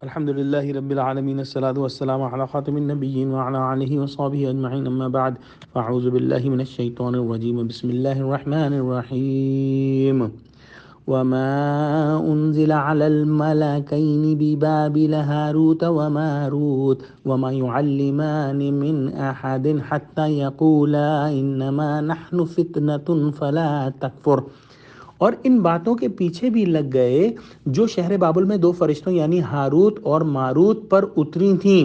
الحمد لله رب العالمين، الصلاة والسلام على خاتم النبيين وعلى آله وصحبه أجمعين، أما بعد فأعوذ بالله من الشيطان الرجيم. بسم الله الرحمن الرحيم. وما أنزل على الملكين ببابل هاروت وماروت وما يعلمان من أحد حتى يقولا إنما نحن فتنة فلا تكفر. اور ان باتوں کے پیچھے بھی لگ گئے جو شہر بابل میں دو فرشتوں یعنی ہاروت اور ماروت پر اتری تھیں،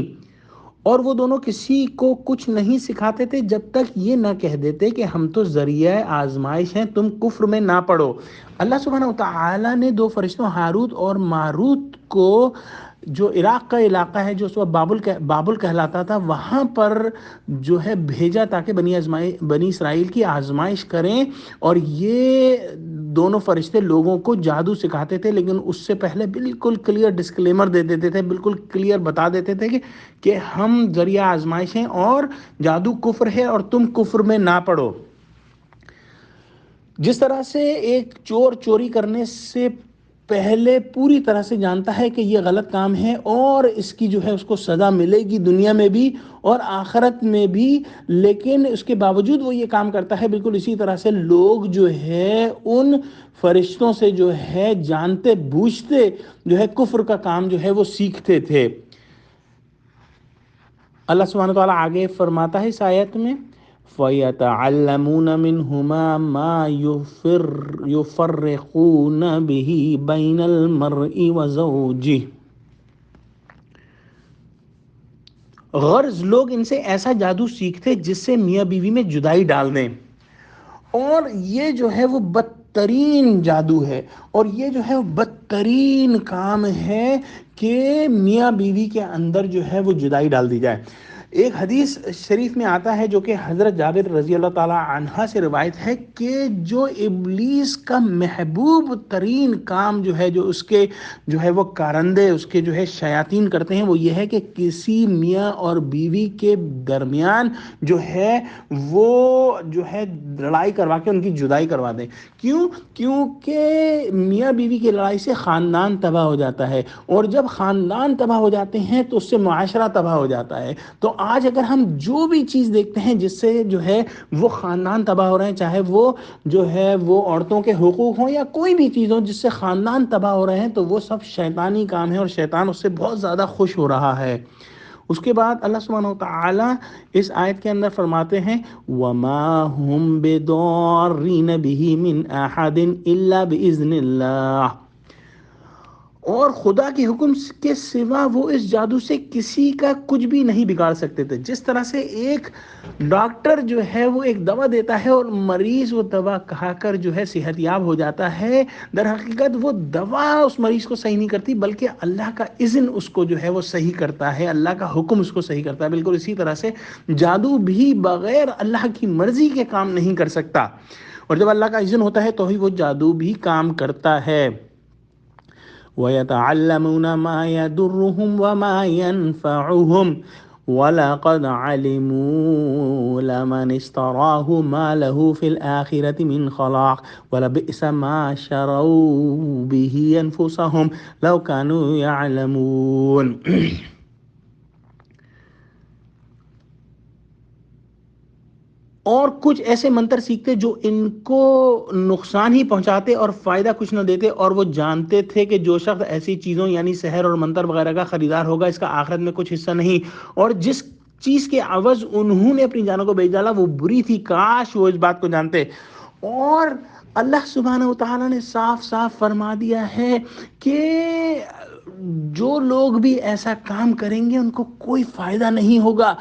اور وہ دونوں کسی کو کچھ نہیں سکھاتے تھے جب تک یہ نہ کہہ دیتے کہ ہم تو ذریعہ آزمائش ہیں، تم کفر میں نہ پڑو۔ اللہ سبحانہ وتعالی نے دو فرشتوں ہاروت اور ماروت کو جو عراق کا علاقہ ہے جو اس وقت بابل کہلاتا تھا وہاں پر جو ہے بھیجا تاکہ بنی اسرائیل کی آزمائش کریں، اور یہ دونوں فرشتے لوگوں کو جادو سکھاتے تھے، لیکن اس سے پہلے بالکل کلیئر ڈسکلیمر دے دیتے تھے، بالکل کلیئر بتا دیتے تھے کہ ہم ذریعہ آزمائش ہیں اور جادو کفر ہے اور تم کفر میں نہ پڑو۔ جس طرح سے ایک چور چوری کرنے سے پہلے پوری طرح سے جانتا ہے کہ یہ غلط کام ہے اور اس کی جو ہے اس کو سزا ملے گی دنیا میں بھی اور آخرت میں بھی، لیکن اس کے باوجود وہ یہ کام کرتا ہے، بالکل اسی طرح سے لوگ جو ہے ان فرشتوں سے جو ہے جانتے بوجھتے جو ہے کفر کا کام جو ہے وہ سیکھتے تھے۔ اللہ سبحانہ وتعالیٰ آگے فرماتا ہے اس آیت میں فَيَتَعَلَّمُونَ مِنْهُمَا مَا يُفَرِّقُونَ بِهِ بَيْنَ الْمَرْءِ وَزَوْجِهِ۔ غرض لوگ ان سے ایسا جادو سیکھتے جس سے میاں بیوی میں جدائی ڈال دیں، اور یہ جو ہے وہ بدترین جادو ہے، اور یہ جو ہے وہ بدترین کام ہے کہ میاں بیوی کے اندر جو ہے وہ جدائی ڈال دی جائے۔ ایک حدیث شریف میں آتا ہے جو کہ حضرت جابر رضی اللہ تعالی عنہ سے روایت ہے کہ جو ابلیس کا محبوب ترین کام جو ہے جو اس کے جو ہے وہ کارندے اس کے جو ہے شیاطین کرتے ہیں وہ یہ ہے کہ کسی میاں اور بیوی کے درمیان جو ہے وہ جو ہے لڑائی کروا کے ان کی جدائی کروا دیں۔ کیونکہ میاں بیوی کی لڑائی سے خاندان تباہ ہو جاتا ہے، اور جب خاندان تباہ ہو جاتے ہیں تو اس سے معاشرہ تباہ ہو جاتا ہے۔ تو آج اگر ہم جو بھی چیز دیکھتے ہیں جس سے جو ہے وہ خاندان تباہ ہو رہے ہیں، چاہے وہ جو ہے وہ عورتوں کے حقوق ہوں یا کوئی بھی چیز ہو جس سے خاندان تباہ ہو رہے ہیں، تو وہ سب شیطانی کام ہے اور شیطان اس سے بہت زیادہ خوش ہو رہا ہے۔ اس کے بعد اللہ سبحانہ وتعالی اس آیت کے اندر فرماتے ہیں وَمَا هُمْ بِضَارِّينَ بِهِ مِنْ أَحَدٍ إِلَّا بِإِذْنِ اللَّهِ، اور خدا کے حکم کے سوا وہ اس جادو سے کسی کا کچھ بھی نہیں بگاڑ سکتے تھے۔ جس طرح سے ایک ڈاکٹر جو ہے وہ ایک دوا دیتا ہے اور مریض وہ دوا کھا کر جو ہے صحت یاب ہو جاتا ہے، در حقیقت وہ دوا اس مریض کو صحیح نہیں کرتی بلکہ اللہ کا اذن اس کو جو ہے وہ صحیح کرتا ہے، اللہ کا حکم اس کو صحیح کرتا ہے۔ بالکل اسی طرح سے جادو بھی بغیر اللہ کی مرضی کے کام نہیں کر سکتا، اور جب اللہ کا اذن ہوتا ہے تو ہی وہ جادو بھی کام کرتا ہے۔ وَيَتَعَلَّمُونَ مَا يَضُرُّهُمْ وَمَا يَنفَعُهُمْ وَلَقَدْ عَلِمُوا لَمَنِ اشْتَرَاهُ مَا لَهُ فِي الْآخِرَةِ مِنْ خَلَاقٍ وَلَبِئْسَ مَا شَرَوْا بِهِ أَنفُسَهُمْ لَوْ كَانُوا يَعْلَمُونَ۔ اور کچھ ایسے منتر سیکھتے جو ان کو نقصان ہی پہنچاتے اور فائدہ کچھ نہ دیتے، اور وہ جانتے تھے کہ جو شخص ایسی چیزوں یعنی سحر اور منتر وغیرہ کا خریدار ہوگا اس کا آخرت میں کچھ حصہ نہیں، اور جس چیز کے عوض انہوں نے اپنی جانوں کو بیچ ڈالا وہ بری تھی، کاش وہ اس بات کو جانتے۔ اور اللہ سبحانہ وتعالی نے صاف صاف فرما دیا ہے کہ جو لوگ بھی ایسا کام کریں گے ان کو کوئی فائدہ نہیں ہوگا۔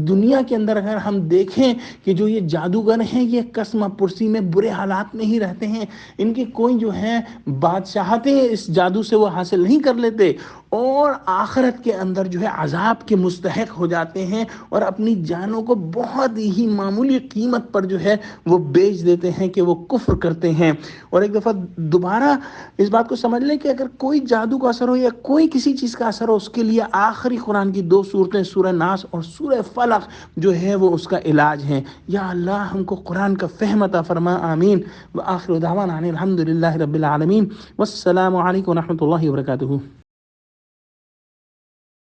دنیا کے اندر اگر ہم دیکھیں کہ جو یہ جادوگر ہیں یہ قسم پرسی میں برے حالات میں ہی رہتے ہیں، ان کی کوئی جو ہے بادشاہتیں اس جادو سے وہ حاصل نہیں کر لیتے، اور آخرت کے اندر جو ہے عذاب کے مستحق ہو جاتے ہیں اور اپنی جانوں کو بہت ہی معمولی قیمت پر جو ہے وہ بیچ دیتے ہیں کہ وہ کفر کرتے ہیں۔ اور ایک دفعہ دوبارہ اس بات کو سمجھ لیں کہ اگر کوئی جادو کا اثر ہو یا کوئی کسی چیز کا اثر ہو، اس کے لیے آخری قرآن کی دو صورتیں سورہ ناس اور سورہ فلق جو ہے وہ اس کا علاج ہے۔ یا اللہ ہم کو قرآن کا فہم عطا فرما، آمین۔ وآخر دعوانا الحمد للہ رب العالمین، والسلام علیکم ورحمۃ اللہ وبرکاتہ۔